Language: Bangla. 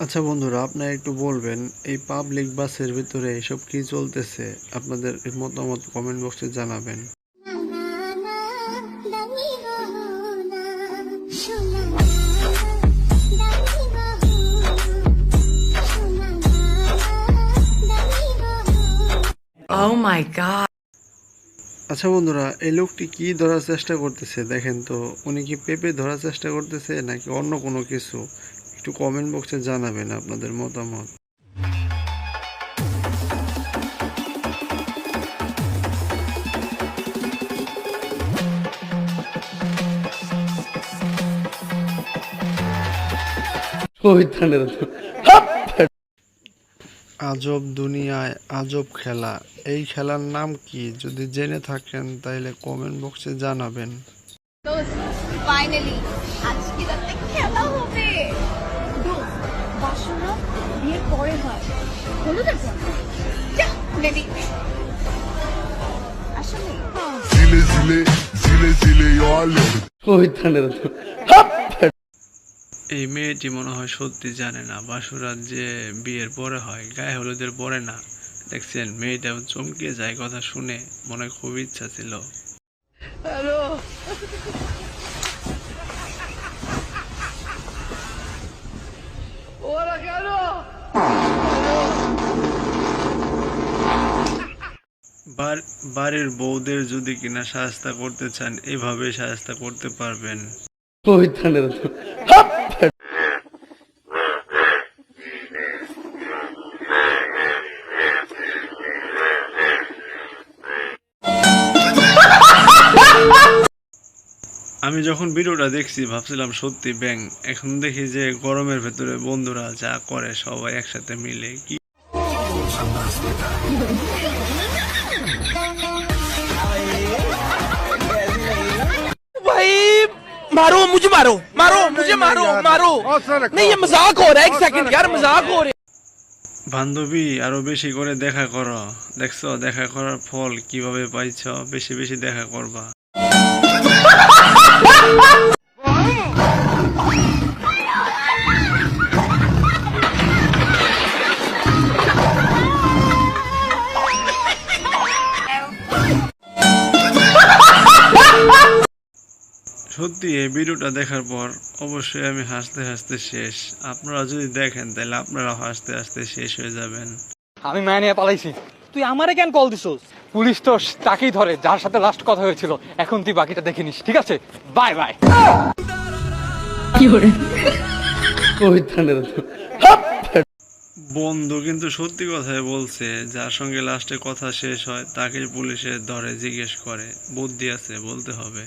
আচ্ছা বন্ধুরা, আপনারা একটু বলবেন এই পাবলিক বাসের ভিতরে এসব কি চলতেছে? আপনাদের মতামত কমেন্ট বক্সে জানাবেন। Oh my God. আচ্ছা বন্ধুরা, এই লোকটি কি ধরার চেষ্টা করতেছে দেখেন তো। উনি কি পেঁপে ধরার চেষ্টা করতেছে নাকি অন্য কোনো কিছু? একটু কমেন্ট বক্সে জানাবেন আপনাদের মতামত। আজব দুনিয়ায় আজব খেলা, এই খেলার নাম কি? যদি জেনে থাকেন তাহলে কমেন্ট বক্সে জানাবেন। ফাইনালি আজকে রাতে খেলা হবে। বাসনা বিয়ের পরে হয়, হলুদের পর। বেবি আসলে এই মেয়েটি মনে হয় সত্যি জানে না বাসুরাত যে বিয়ের পরে হয়, গায়ে হলুদের পরে না। দেখছেন মেয়েটা চমকে যায় কথা শুনে, মনে খুব ইচ্ছা ছিল। বাড়ির বউদের যদি কিনা শায়েস্তা করতে চান, এভাবে শায়েস্তা করতে পারবেন। আমি যখন ভিডিওটা দেখছি ভাবছিলাম সত্যি ব্যাং, এখন দেখি যে গরমের ভেতরে বন্ধুরা যা করে সবাই একসাথে মিলে কি। भाई मारो मुझे, मारो मारो मुझे, मारो मारो नहीं, ये मजाक हो रहा है। एक सेकंड यार, मजाक हो रहा है। বান্ধবী আরো বেশি করে দেখা করো। দেখছো দেখা করার ফল কিভাবে পাইছ? বেশি বেশি দেখা করবা। সত্যি এই ভিডিওটা দেখার পর অবশ্যই আমি হাসতে হাসতে শেষ। আপনারা যদি দেখেন তাহলে আপনারা হাসতে হাসতে শেষ হয়ে যাবেন। আমি মায়া নিয়ে পালাইছি। তুই আমারে কেন কল দিছস? পুলিশ তো তাকেই ধরে যার সাথে লাস্ট কথা হয়েছিল। এখন তুই বাকিটা দেখে নিস, ঠিক আছে? Bye bye. বন্ধু কিন্তু সত্যি কথাই বলছে, যার সঙ্গে লাস্টে কথা শেষ হয় তাকেই পুলিশে ধরে জিজ্ঞেস করে। বুদ্ধি আছে বলতে হবে।